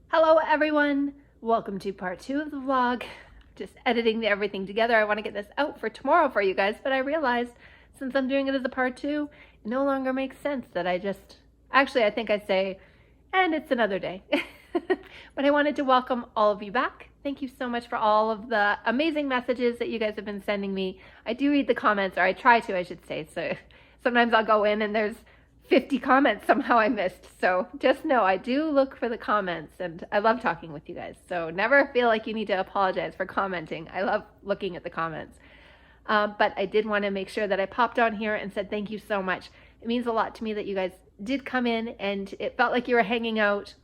Hello everyone, welcome to part 2 of the vlog. Just editing everything together. I want to get this out for tomorrow for you guys, but I realized since I'm doing it as a part 2, it no longer makes sense that I think I say, and it's another day. But I wanted to welcome all of you back. Thank you so much for all of the amazing messages that you guys have been sending me. I do read the comments, or I try to, I should say. So sometimes I'll go in and there's 50 comments somehow I missed. So just know I do look for the comments and I love talking with you guys. So never feel like you need to apologize for commenting. I love looking at the comments. But I did want to make sure that I popped on here and said thank you so much. It means a lot to me that you guys did come in and it felt like you were hanging out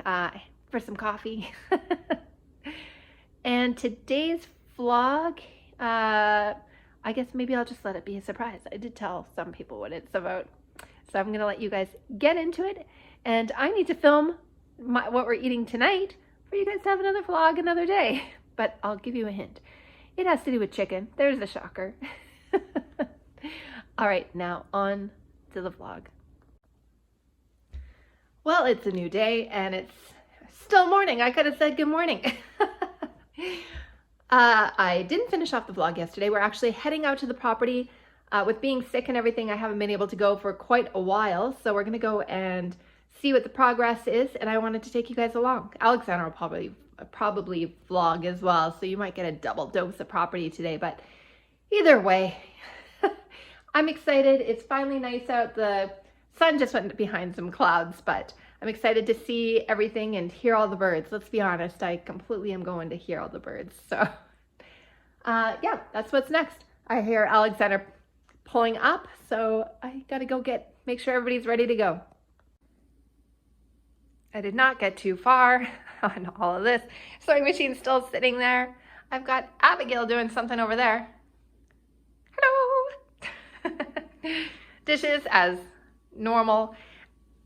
for some coffee. And today's vlog, I guess maybe I'll just let it be a surprise. I did tell some people what it's about. So I'm going to let you guys get into it. And I need to film what we're eating tonight for you guys to have another vlog another day. But I'll give you a hint. It has to do with chicken. There's the shocker. All right, now on to the vlog. Well, it's a new day and it's still morning. I could have said good morning. I didn't finish off the vlog yesterday. We're actually heading out to the property. With being sick and everything, I haven't been able to go for quite a while. So we're going to go and see what the progress is. And I wanted to take you guys along. Alexander will probably vlog as well. So you might get a double dose of property today. But either way, I'm excited. It's finally nice out. The sun just went behind some clouds, but I'm excited to see everything and hear all the birds. Let's be honest, I completely am going to hear all the birds. So yeah, that's what's next. I hear Alexander pulling up, so I gotta go make sure everybody's ready to go. I did not get too far on all of this. Sewing machine's still sitting there. I've got Abigail doing something over there. Hello! Dishes as normal.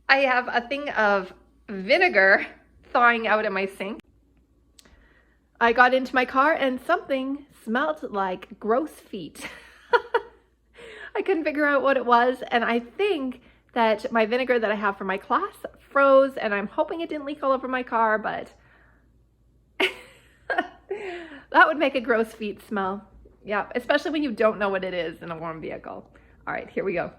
I have a thing of vinegar thawing out in my sink. I got into my car and something smelled like gross feet. I couldn't figure out what it was, and I think that my vinegar that I have for my class froze, and I'm hoping it didn't leak all over my car, but that would make a gross feet smell. Yeah, especially when you don't know what it is in a warm vehicle. All right, here we go.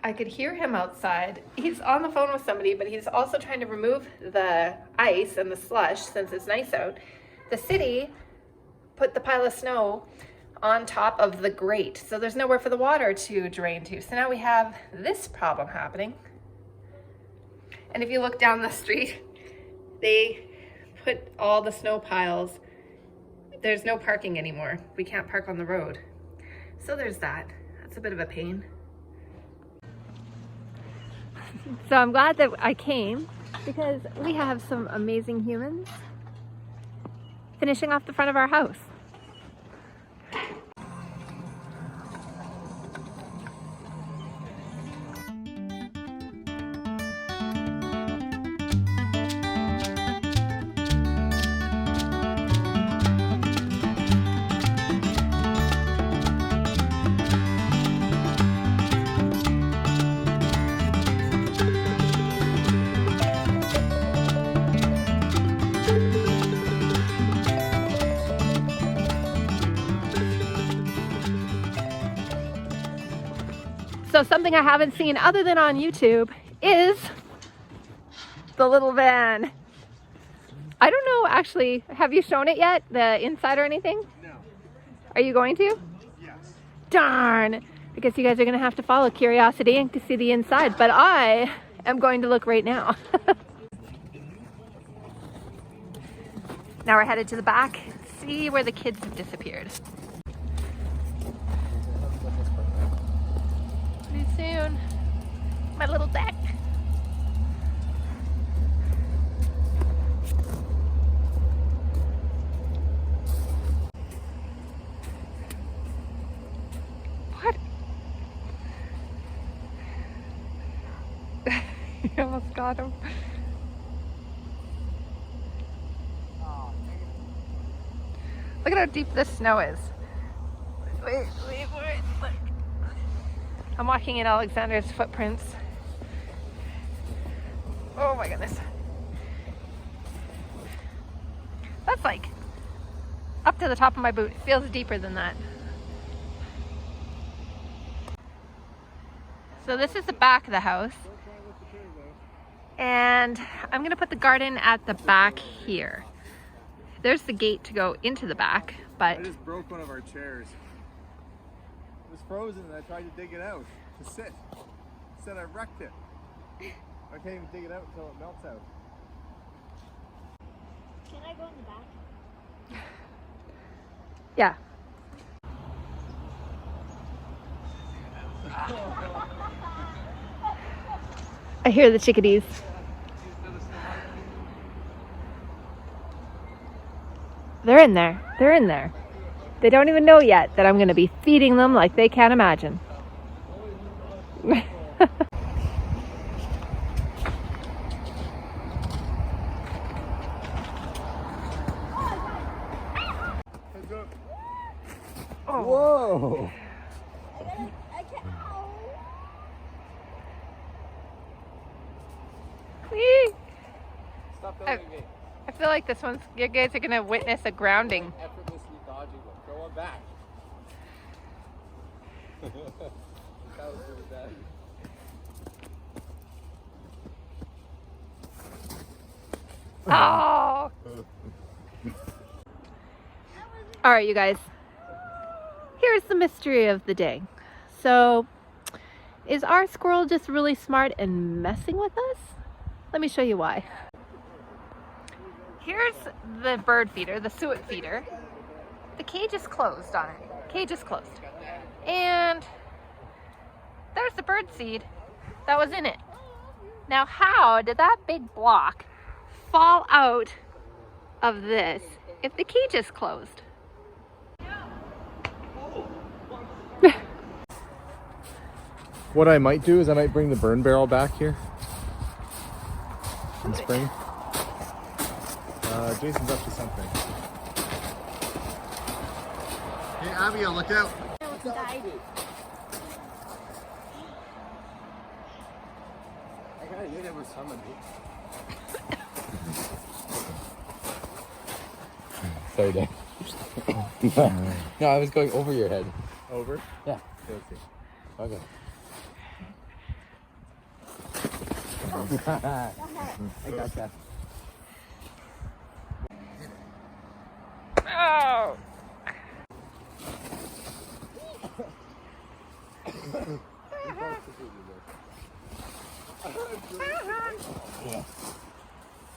I could hear him outside. He's on the phone with somebody, but he's also trying to remove the ice and the slush since it's nice out. The city put the pile of snow on top of the grate, so there's nowhere for the water to drain to. So now we have this problem happening. And if you look down the street, they put all the snow piles. There's no parking anymore. We can't park on the road. So there's that. That's a bit of a pain. So I'm glad that I came because we have some amazing humans finishing off the front of our house. So something I haven't seen other than on YouTube is the little van. I don't know, actually, have you shown it yet? The inside or anything? No. Are you going to? Yes. Darn. I guess you guys are going to have to follow curiosity and to see the inside, but I am going to look right now. Now we're headed to the back, see where the kids have disappeared. Pretty soon. My little deck. What? You almost got him. Look at how deep this snow is. Wait, look. I'm walking in Alexander's footprints. Oh my goodness. up to the top of my boot. It feels deeper than that. So this is the back of the house. And I'm gonna put the garden at the back here. There's the gate to go into the back, but... I just broke one of our chairs. It was frozen and I tried to dig it out to sit. Instead I wrecked it. I can't even dig it out until it melts out. Can I go in the back? Yeah. I hear the chickadees. They're in there. They're in there. They don't even know yet that I'm going to be feeding them like they can't imagine. Oh. Whoa! I can't. Whee! Stop building me. I feel like this one's, you guys are going to witness a grounding. Effortlessly dodging them. Throw one back. That was really bad. Oh! All right, you guys. Here's the mystery of the day. So, is our squirrel just really smart and messing with us? Let me show you why. Here's the bird feeder, the suet feeder. The cage is closed on it. Cage is closed. And there's the bird seed that was in it. Now, how did that big block fall out of this if the cage is closed? What I might do is I might bring the burn barrel back here in spring. Jason's up to something. Hey, Abigail, look out! Died. I kind of knew there was someone. Sorry, Dad. No, I was going over your head. Over? Yeah. Okay. I got that. Oh!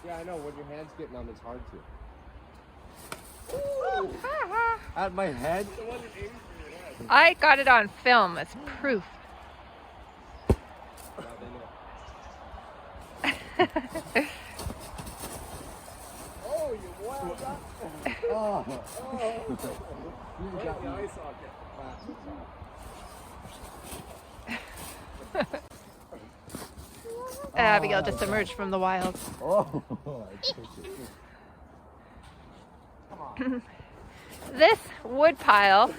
Yeah, I know. When your hand's getting them, it's hard to. At my head? I got it on film as proof. Oh, you wild up. Oh. You got the eye socket. Abigail just emerged from the wild. Oh, I took it. This wood pile,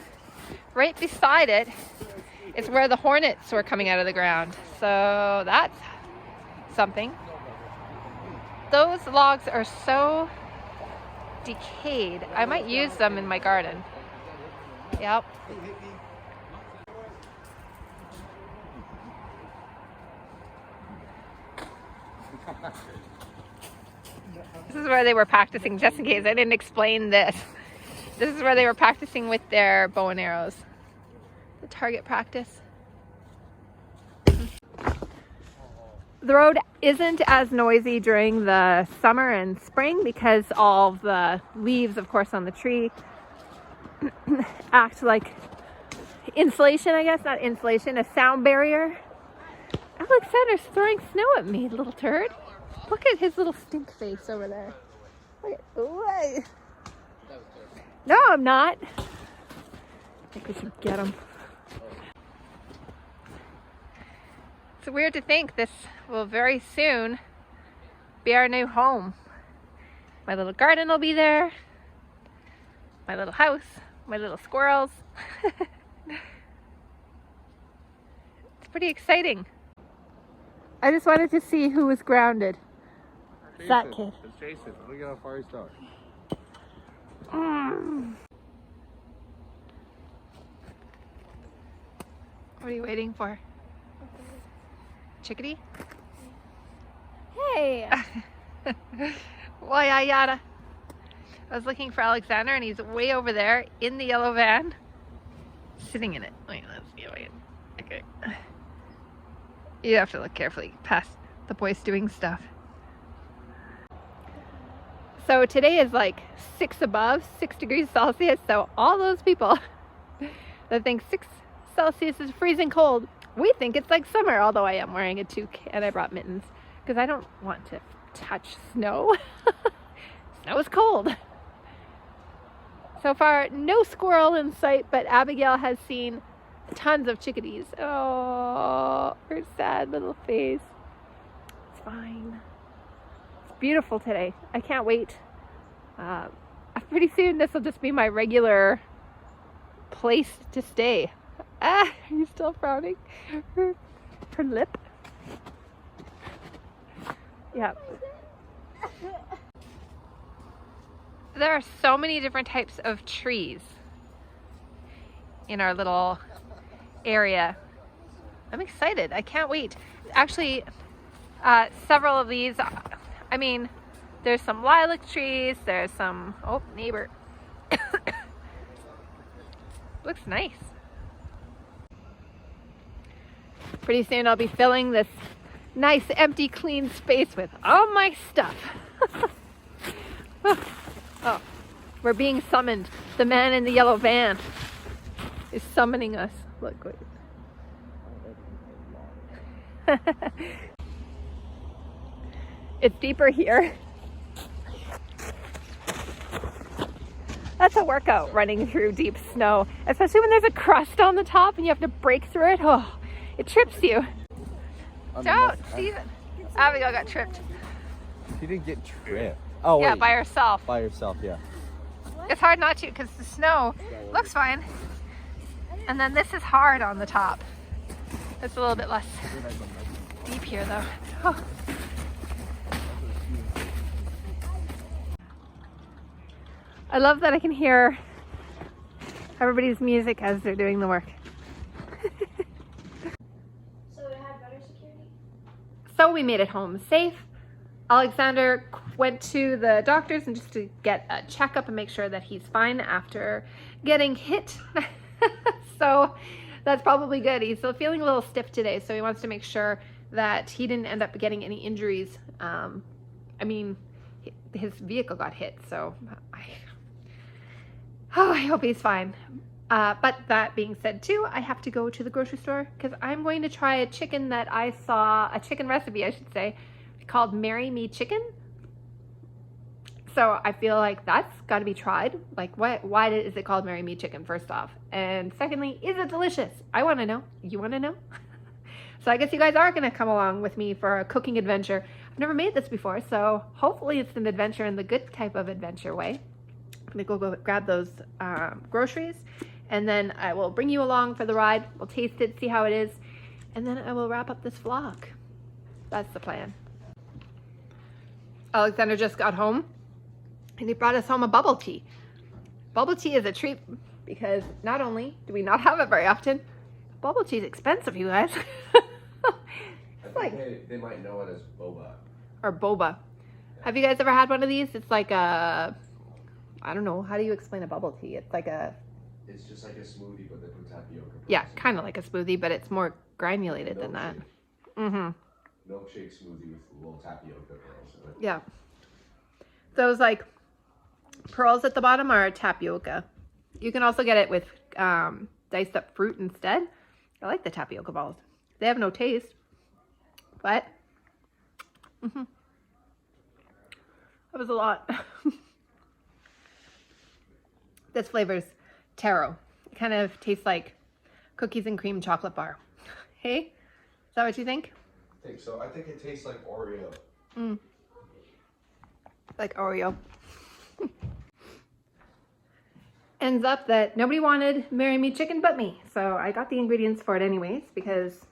right beside it, is where the hornets were coming out of the ground. So that's something. Those logs are so decayed. I might use them in my garden. Yep. This is where they were practicing, just in case I didn't explain this. This is where they were practicing with their bow and arrows. The target practice. The road isn't as noisy during the summer and spring because all the leaves, of course, on the tree act like insulation, I guess, not insulation, a sound barrier. Alexander's throwing snow at me, little turd. Look at his little stink face over there. Look at, ooh, no, I'm not. I think we should get him. It's weird to think this will very soon be our new home. My little garden will be there. My little house. My little squirrels. It's pretty exciting. I just wanted to see who was grounded. Jason. That kid. It's Jason. Look at how far he's going. What are you waiting for? Chickadee? Hey! Why, yada. I was looking for Alexander and he's way over there in the yellow van, sitting in it. Wait, let's see. Wait. Okay. You have to look carefully past the boys doing stuff. So today is like 6 above, 6 degrees Celsius. So all those people that think 6 Celsius is freezing cold, we think it's like summer, although I am wearing a toque and I brought mittens because I don't want to touch snow. Snow is cold. So far, no squirrel in sight, but Abigail has seen tons of chickadees. Oh, her sad little face. It's fine. It's beautiful today. I can't wait. Pretty soon this will just be my regular place to stay. Ah, are you still frowning? Her lip. Yeah. There are so many different types of trees in our little area. I'm excited. I can't wait. Actually, several of these, I mean, there's some lilac trees, there's some, oh, neighbor. Looks nice. Pretty soon I'll be filling this nice, empty, clean space with all my stuff. Oh, we're being summoned. The man in the yellow van is summoning us. Look, wait. It's deeper here. That's a workout, running through deep snow, especially when there's a crust on the top and you have to break through it. Oh, it trips you. Don't, Steven. Abigail got tripped. She didn't get tripped. Oh, yeah, wait. by herself. By herself, yeah. It's hard not to because the snow looks fine. And then this is hard on the top. It's a little bit less deep here though. Oh. I love that I can hear everybody's music as they're doing the work. So it had better security? So we made it home safe. Alexander went to the doctor's and just to get a checkup and make sure that he's fine after getting hit. So that's probably good. He's still feeling a little stiff today, so he wants to make sure that he didn't end up getting any injuries. I mean, his vehicle got hit, so I hope he's fine. But that being said too, I have to go to the grocery store because I'm going to try a chicken that I saw, a chicken recipe I should say, called Marry Me Chicken. So I feel like that's got to be tried. Like, why is it called Marry Me Chicken, first off? And secondly, is it delicious? I want to know. You want to know? So I guess you guys are going to come along with me for a cooking adventure. I've never made this before, so hopefully it's an adventure in the good type of adventure way. I'm going to go grab those groceries, and then I will bring you along for the ride. We'll taste it, see how it is, and then I will wrap up this vlog. That's the plan. Alexander just got home and he brought us home a bubble tea. Bubble tea is a treat because not only do we not have it very often, bubble tea is expensive, you guys. I think they might know it as boba. Or boba. Have you guys ever had one of these? It's like a, I don't know, how do you explain a bubble tea? It's like a... It's just like a smoothie, but they put tapioca. Yeah, kind of like a smoothie, but it's more granulated than that. Mm-hmm. Milkshake smoothie with little tapioca pearls in it. Yeah. Those like pearls at the bottom are tapioca. You can also get it with diced up fruit instead. I like the tapioca balls. They have no taste, but that was a lot. This flavor's taro. It kind of tastes like cookies and cream chocolate bar. Hey, is that what you think? I think so. I think it tastes like Oreo. Like Oreo. Ends up that nobody wanted Marry Me Chicken but me. So I got the ingredients for it anyways because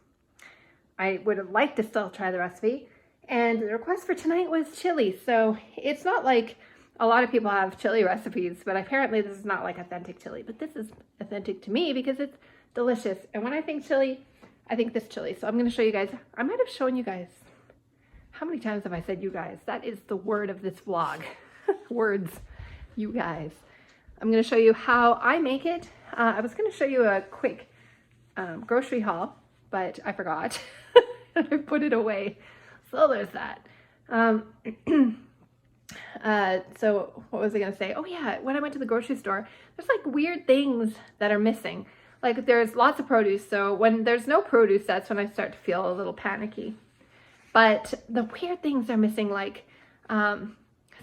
I would have liked to still try the recipe. And the request for tonight was chili. So it's not like a lot of people have chili recipes, but apparently this is not like authentic chili. But this is authentic to me because it's delicious. And when I think chili, I think this chili. So I'm going to show you guys. I might have shown you guys. How many times have I said you guys? That is the word of this vlog. Words, you guys. I'm going to show you how I make it. I was going to show you a quick grocery haul, but I forgot. I put it away. So there's that. So what was I going to say? Oh yeah, when I went to the grocery store, there's like weird things that are missing. Like there's lots of produce. So when there's no produce, that's when I start to feel a little panicky. But the weird things are missing, like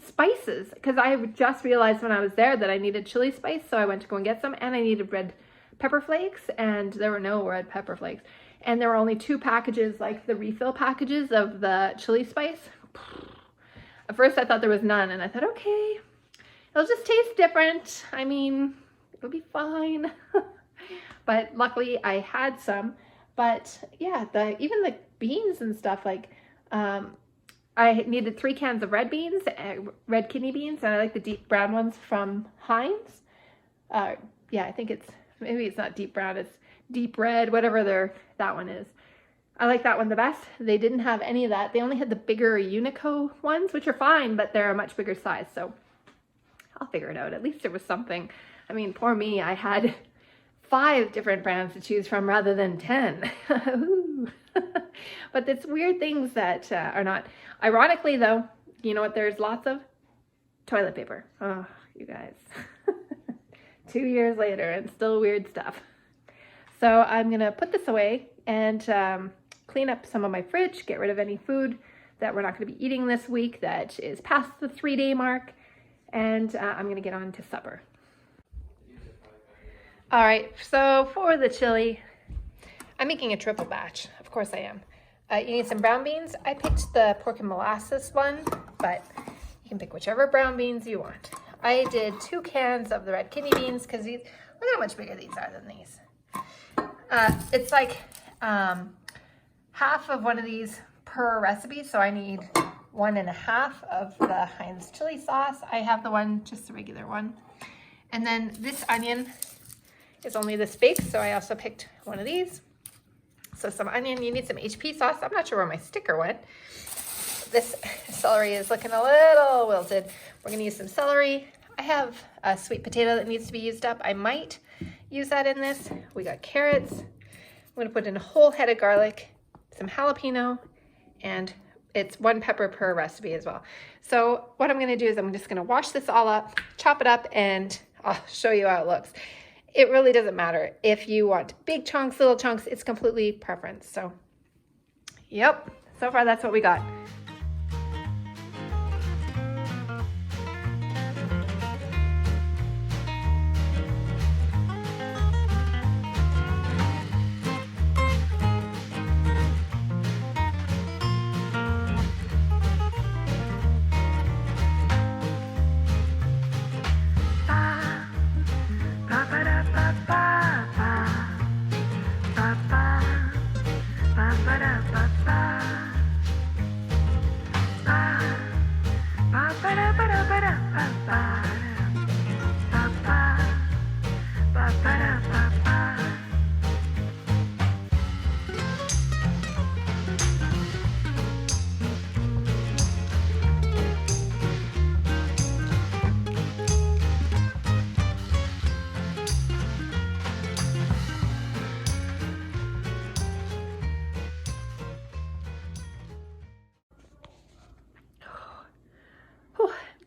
spices, because I just realized when I was there that I needed chili spice, so I went to go and get some, and I needed red pepper flakes, and there were no red pepper flakes. And there were only 2 packages, like the refill packages of the chili spice. At first I thought there was none, and I thought, okay, it'll just taste different. I mean, it'll be fine. But luckily I had some. But yeah, even the beans and stuff, like I needed 3 cans of red beans, red kidney beans, and I like the deep brown ones from Heinz. Yeah, I think maybe it's not deep brown, it's deep red, whatever that one is. I like that one the best. They didn't have any of that. They only had the bigger Unico ones, which are fine, but they're a much bigger size, so I'll figure it out. At least there was something. I mean, poor me, I had 5 different brands to choose from rather than 10. But it's weird things that are not. Ironically though, you know what there's lots of? Toilet paper. Oh, you guys. 2 years later and still weird stuff. So I'm gonna put this away and clean up some of my fridge, get rid of any food that we're not gonna be eating this week that is past the 3-day mark, and I'm gonna get on to supper. All right, so for the chili, I'm making a triple batch. Of course I am. You need some brown beans. I picked the pork and molasses one, but you can pick whichever brown beans you want. I did 2 cans of the red kidney beans because these, look how much bigger these are than these. It's like half of one of these per recipe, so I need 1.5 of the Heinz chili sauce. I have the one, just the regular one. And then this onion is only this big, so I also picked one of these. So some onion, you need some HP sauce. I'm not sure where my sticker went. This celery is looking a little wilted. We're gonna use some celery. I have a sweet potato that needs to be used up. I might use that in this. We got carrots. I'm gonna put in a whole head of garlic, some jalapeno, and it's 1 pepper per recipe as well. So what I'm gonna do is I'm just gonna wash this all up, chop it up, and I'll show you how it looks. It really doesn't matter if you want big chunks, little chunks, it's completely preference. So, yep, so far that's what we got.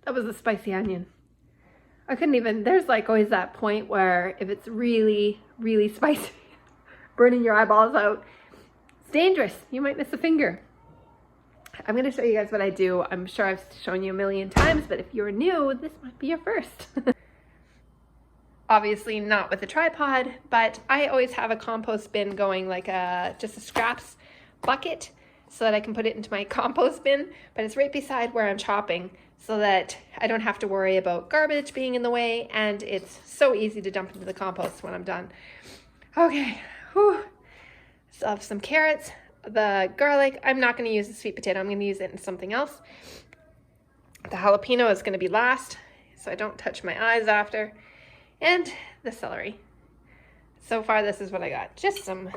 That was a spicy onion. I couldn't even, there's like always that point where if it's really, really spicy, burning your eyeballs out, it's dangerous. You might miss a finger. I'm going to show you guys what I do. I'm sure I've shown you a million times, but if you're new, this might be your first. Obviously not with a tripod, but I always have a compost bin going, like just a scraps bucket, so that I can put it into my compost bin, but it's right beside where I'm chopping, so that I don't have to worry about garbage being in the way, and it's so easy to dump into the compost when I'm done. Okay, whew. So I have some carrots, the garlic. I'm not going to use the sweet potato. I'm going to use it in something else. The jalapeno is going to be last, so I don't touch my eyes after. And the celery. So far, this is what I got. Just some,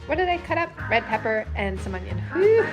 what did I cut up? Red pepper and some onion. Whew.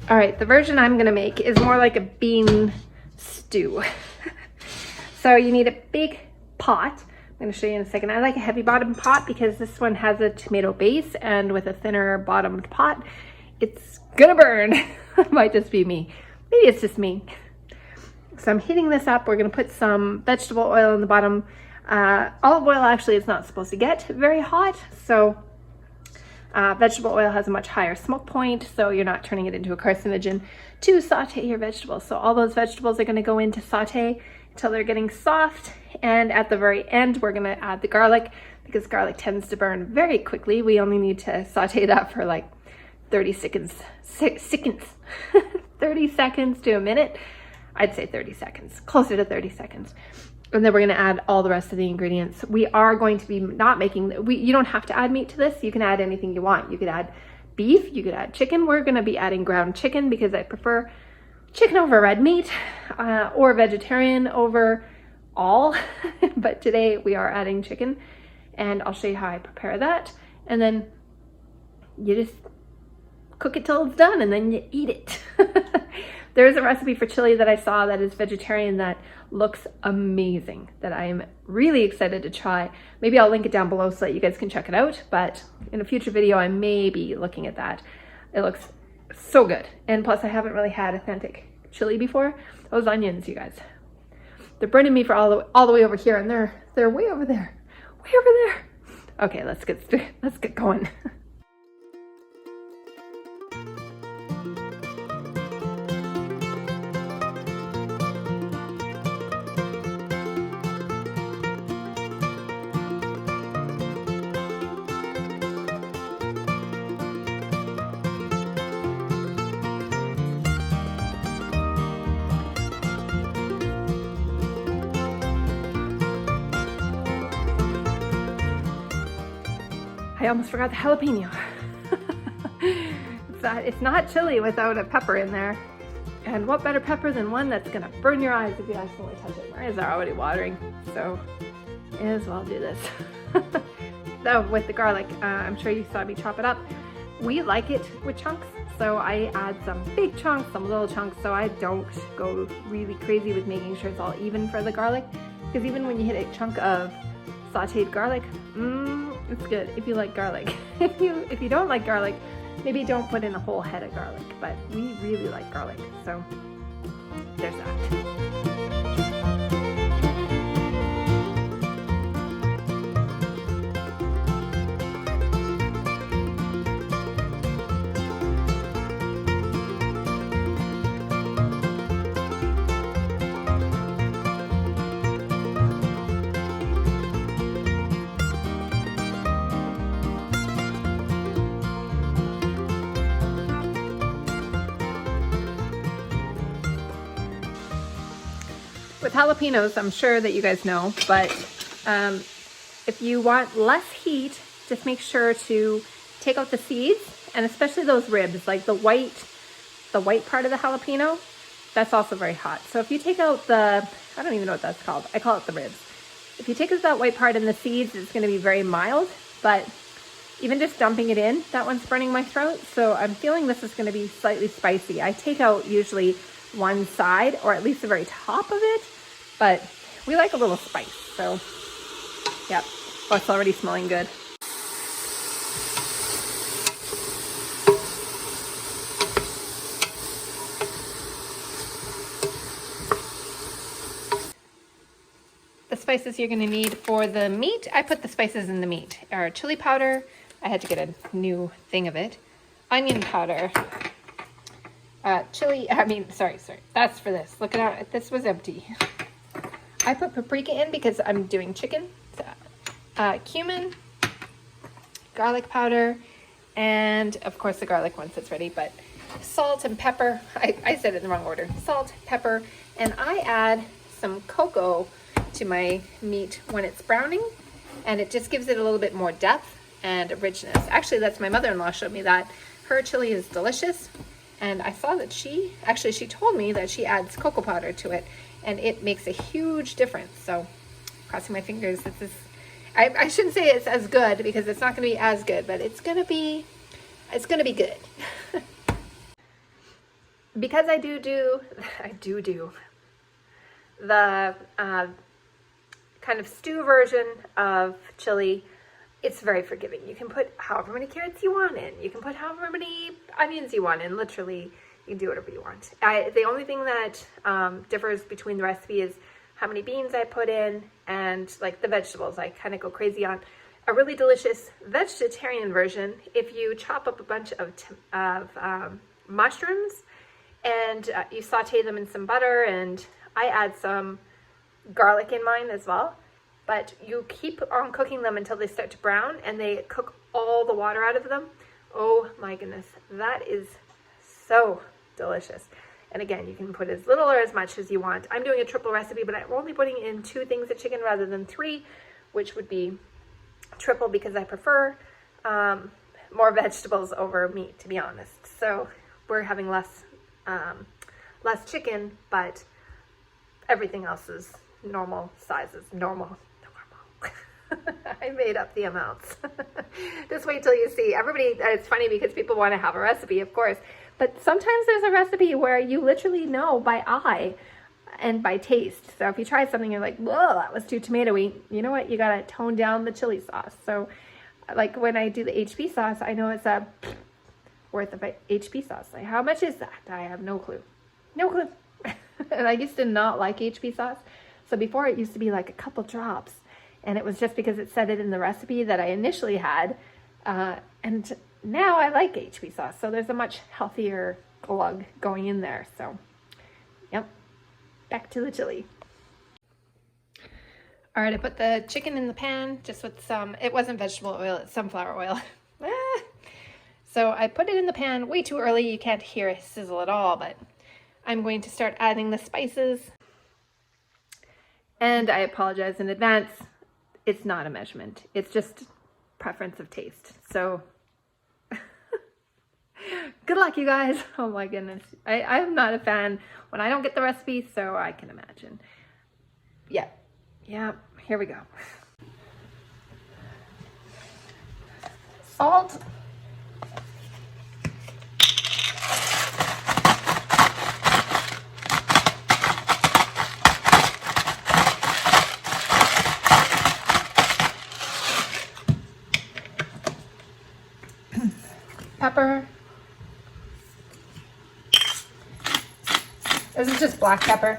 All right, the version I'm gonna make is more like a bean stew. So you need a big pot. I'm gonna show you in a second. I like a heavy bottom pot because this one has a tomato base, and with a thinner bottomed pot, it's gonna burn. It might just be me. Maybe it's just me. So I'm heating this up. We're gonna put some vegetable oil in the bottom. Olive oil actually is not supposed to get very hot, so vegetable oil has a much higher smoke point, so you're not turning it into a carcinogen to saute your vegetables. So all those vegetables are going to go into saute until they're getting soft, and at the very end we're going to add the garlic because garlic tends to burn very quickly. We only need to saute that for like 30 seconds 30 seconds to a minute. I'd say 30 seconds, closer to 30 seconds. And then we're going to add all the rest of the ingredients. We are going to be not making, you don't have to add meat to this. You can add anything you want. You could add beef, you could add chicken. We're going to be adding ground chicken because I prefer chicken over red meat, or vegetarian over all. But today we are adding chicken, and I'll show you how I prepare that. And then you just cook it till it's done, and then you eat it. There's a recipe for chili that I saw that is vegetarian that looks amazing, that I am really excited to try. Maybe I'll link it down below so that you guys can check it out, but in a future video I may be looking at that. It looks so good, and plus I haven't really had authentic chili before. Those onions, you guys, they're burning me for all the way over here, and they're way over there, way over there. Okay, let's get going. I almost forgot the jalapeno. It's not chili without a pepper in there. And what better pepper than one that's gonna burn your eyes if you accidentally touch it. My eyes are already watering, so may as well do this. So with the garlic, I'm sure you saw me chop it up. We like it with chunks, so I add some big chunks, some little chunks, so I don't go really crazy with making sure it's all even for the garlic. Because even when you hit a chunk of sauteed garlic, it's good if you like garlic. If you don't like garlic, maybe don't put in a whole head of garlic, but we really like garlic, so there's that. With jalapenos, I'm sure that you guys know, but if you want less heat, just make sure to take out the seeds, and especially those ribs, like the white part of the jalapeno, that's also very hot. So if you take out I don't even know what that's called. I call it the ribs. If you take out that white part and the seeds, it's going to be very mild, but even just dumping it in, that one's burning my throat. So I'm feeling this is going to be slightly spicy. I take out usually one side, or at least the very top of it, but we like a little spice. So yeah, oh, it's already smelling good. the spices you're gonna need for the meat. I put the spices in the meat. Our chili powder, I had to get a new thing of it. Onion powder, sorry, that's for this. Look at how, this was empty. I put paprika in because I'm doing chicken. Cumin, garlic powder, and of course the garlic once it's ready, but salt and pepper. I said it in the wrong order. Salt, pepper, and I add some cocoa to my meat when it's browning, and it just gives it a little bit more depth and richness. Actually, that's my mother-in-law showed me that. Her chili is delicious, and I saw that she told me that she adds cocoa powder to it, and it makes a huge difference. So crossing my fingers, I shouldn't say it's as good because it's not going to be as good, but it's going to be good. Because I do the kind of stew version of chili, it's very forgiving. You can put however many carrots you want in. You can put however many onions you want in. Literally, you can do whatever you want. The only thing that differs between the recipe is how many beans I put in and like the vegetables. I kind of go crazy on. A really delicious vegetarian version, if you chop up a bunch of mushrooms and you saute them in some butter, and I add some garlic in mine as well, but you keep on cooking them until they start to brown and they cook all the water out of them. Oh my goodness, that is so delicious. And again, you can put as little or as much as you want. I'm doing a triple recipe, but I'm only putting in 2 things of chicken rather than 3, which would be triple because I prefer more vegetables over meat, to be honest. So we're having less chicken, but everything else is normal sizes. Normal. I made up the amounts. Just wait till you see. Everybody, it's funny because people want to have a recipe, of course, but sometimes there's a recipe where you literally know by eye and by taste. So if you try something, you're like, whoa, that was too tomatoey. You know what? You got to tone down the chili sauce. So like when I do the HP sauce, I know it's a worth of HP sauce. Like, how much is that? I have no clue. No clue. And I used to not like HP sauce. So before it used to be like a couple drops. And it was just because it said it in the recipe that I initially had. And now I like HP sauce. So there's a much healthier glug going in there. So, yep. Back to the chili. All right, I put the chicken in the pan just with some, it wasn't vegetable oil, it's sunflower oil. So I put it in the pan way too early. You can't hear it sizzle at all, but I'm going to start adding the spices. And I apologize in advance. It's not a measurement. It's just preference of taste. So good luck, you guys. Oh my goodness. I'm not a fan when I don't get the recipe, so I can imagine. Yeah, here we go. Salt. Pepper. This is just black pepper.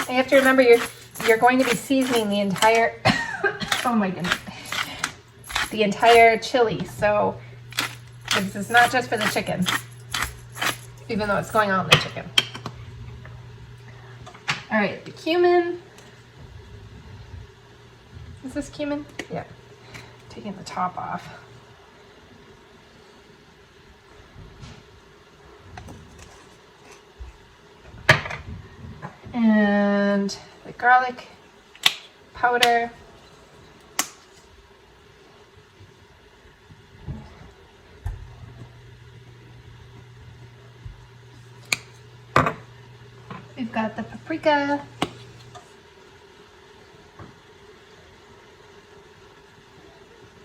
You have to remember you're going to be seasoning the entire oh my goodness, the entire chili. So this is not just for the chicken, even though it's going on the chicken. All right, the cumin. Is this cumin? Yeah. Taking the top off. And the garlic powder. We've got the paprika.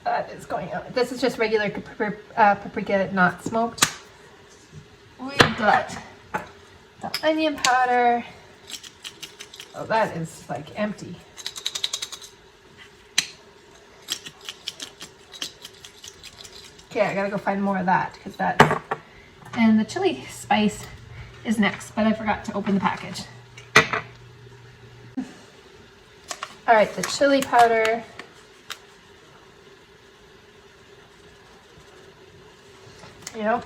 That is going out. This is just regular paprika, not smoked. We've got the onion powder. Oh, that is like empty. Okay, I gotta go find more of that because that's, and the chili spice is next, but I forgot to open the package. All right, the chili powder. Yep.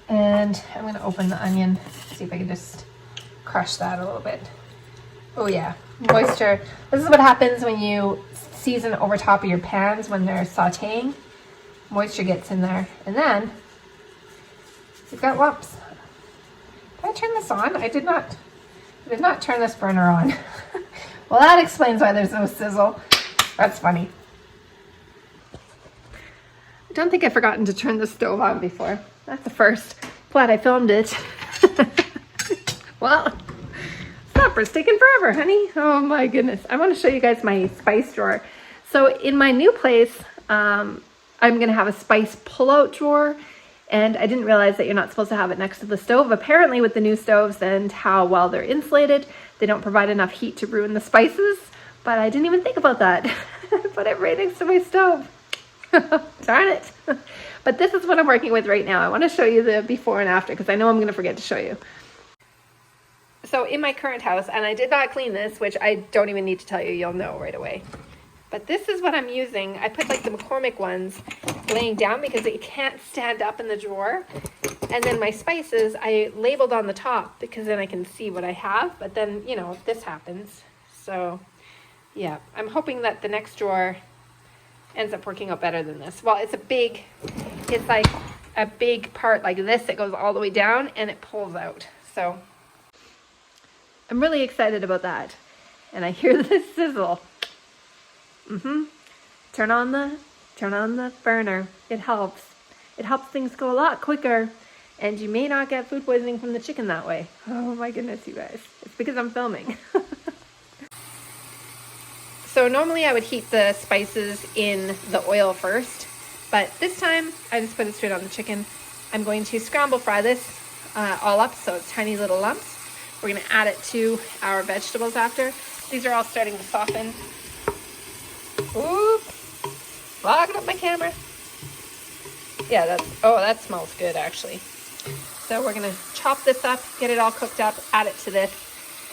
And I'm going to open the onion, see if I can just crush that a little bit. Oh yeah, moisture. This is what happens when you season over top of your pans when they're sauteing. Moisture gets in there, and then you've got lumps. Did I turn this on? I did not turn this burner on. Well, that explains why there's no sizzle. That's funny. I don't think I've forgotten to turn the stove on before. That's the first. Glad I filmed it. Well, supper's taking forever, honey. Oh my goodness. I want to show you guys my spice drawer. So in my new place, I'm going to have a spice pull-out drawer. And I didn't realize that you're not supposed to have it next to the stove. Apparently with the new stoves and how well they're insulated, they don't provide enough heat to ruin the spices. But I didn't even think about that. I put it right next to my stove. Darn it. But this is what I'm working with right now. I want to show you the before and after because I know I'm going to forget to show you. So in my current house, and I did not clean this, which I don't even need to tell you, you'll know right away. But this is what I'm using. I put like the McCormick ones laying down because they can't stand up in the drawer. And then my spices, I labeled on the top because then I can see what I have. But then, you know, this happens. So yeah, I'm hoping that the next drawer ends up working out better than this. Well, it's like a big part like this that goes all the way down and it pulls out. So I'm really excited about that. And I hear this sizzle. Turn on the burner. It helps. It helps things go a lot quicker, and you may not get food poisoning from the chicken that way. Oh my goodness, you guys. It's because I'm filming. So normally I would heat the spices in the oil first, but this time I just put it straight on the chicken. I'm going to scramble fry this all up so it's tiny little lumps. We're going to add it to our vegetables after. These are all starting to soften. Oops, fogging up my camera. Yeah, that smells good actually. So we're gonna chop this up, get it all cooked up, add it to this,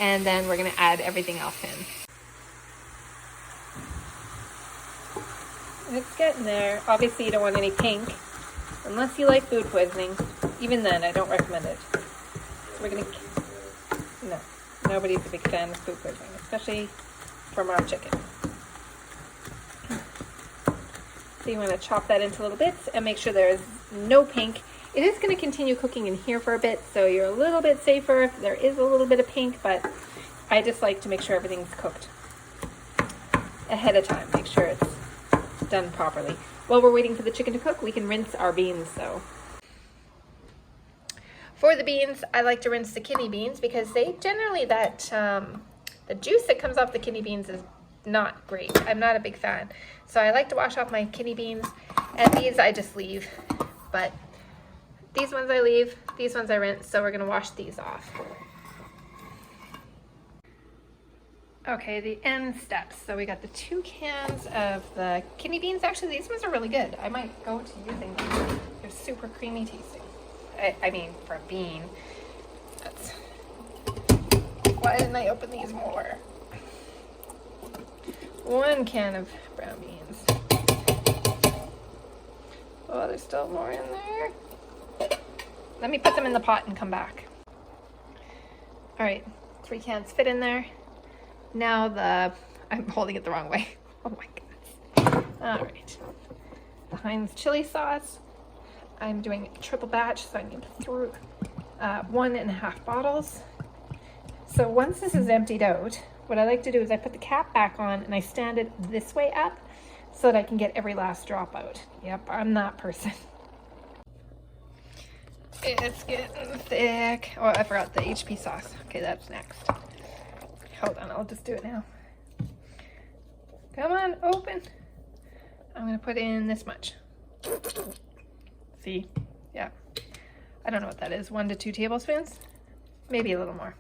and then we're gonna add everything else in. It's getting there. Obviously you don't want any pink, unless you like food poisoning. Even then, I don't recommend it. So we're gonna, no, nobody's a big fan of food poisoning, especially from our chicken. So you want to chop that into little bits and make sure there's no pink. It is going to continue cooking in here for a bit, so you're a little bit safer if there is a little bit of pink, but I just like to make sure everything's cooked ahead of time. Make sure it's done properly. While we're waiting for the chicken to cook, we can rinse our beans though. For the beans, I like to rinse the kidney beans because they generally, the juice that comes off the kidney beans is not great. I'm not a big fan. So I like to wash off my kidney beans, and these I just leave. But these ones I leave, these ones I rinse, so we're gonna wash these off. Okay, the end steps. So we got the 2 cans of the kidney beans. Actually, these ones are really good. I might go to using them. They're super creamy tasting. I mean, for a bean. Why didn't I open these more? 1 can of brown beans. Oh, there's still more in there. Let me put them in the pot and come back. All right, 3 cans fit in there. Now I'm holding it the wrong way. Oh my goodness. All right. The Heinz chili sauce. I'm doing a triple batch, so I need 1.5 bottles. So once this is emptied out, what I like to do is I put the cap back on and I stand it this way up so that I can get every last drop out. Yep, I'm that person. It's getting thick. Oh, I forgot the HP sauce. Okay, that's next. Hold on, I'll just do it now. Come on, open. I'm gonna put in this much. See, yeah. I don't know what that is, 1 to 2 tablespoons? Maybe a little more,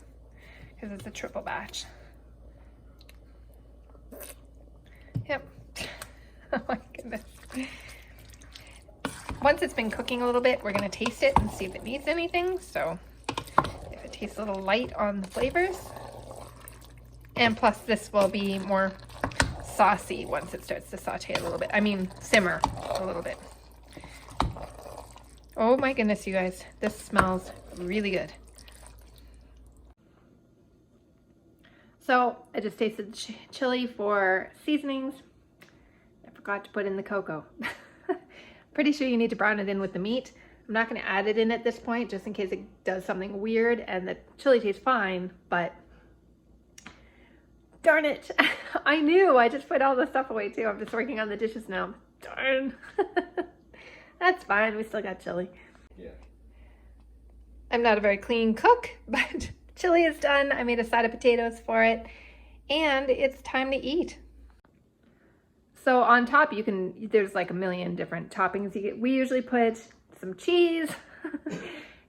because it's a triple batch. Yep. Oh my goodness. Once it's been cooking a little bit, we're gonna taste it and see if it needs anything. So if it tastes a little light on the flavors, And plus this will be more saucy once it starts to saute a little bit. I mean, simmer a little bit. Oh my goodness, you guys. This smells really good. So I just tasted the chili for seasonings. I forgot to put in the cocoa. Pretty sure you need to brown it in with the meat. I'm not going to add it in at this point just in case it does something weird, and the chili tastes fine, but darn it. I knew. I just put all the stuff away too. I'm just working on the dishes now. Darn. That's fine. We still got chili. Yeah. I'm not a very clean cook, but chili is done. I made a side of potatoes for it, and it's time to eat. So on top, there's like a million different toppings you get. We usually put some cheese,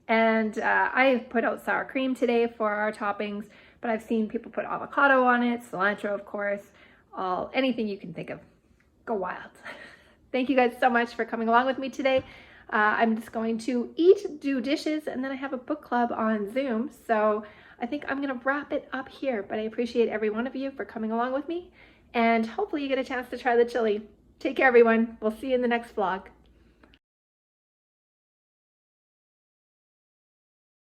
and I put out sour cream today for our toppings, but I've seen people put avocado on it, cilantro, of course, anything you can think of. Go wild. Thank you guys so much for coming along with me today. I'm just going to eat, do dishes, and then I have a book club on Zoom. So I think I'm going to wrap it up here, but I appreciate every one of you for coming along with me, and hopefully you get a chance to try the chili. Take care, everyone. We'll see you in the next vlog.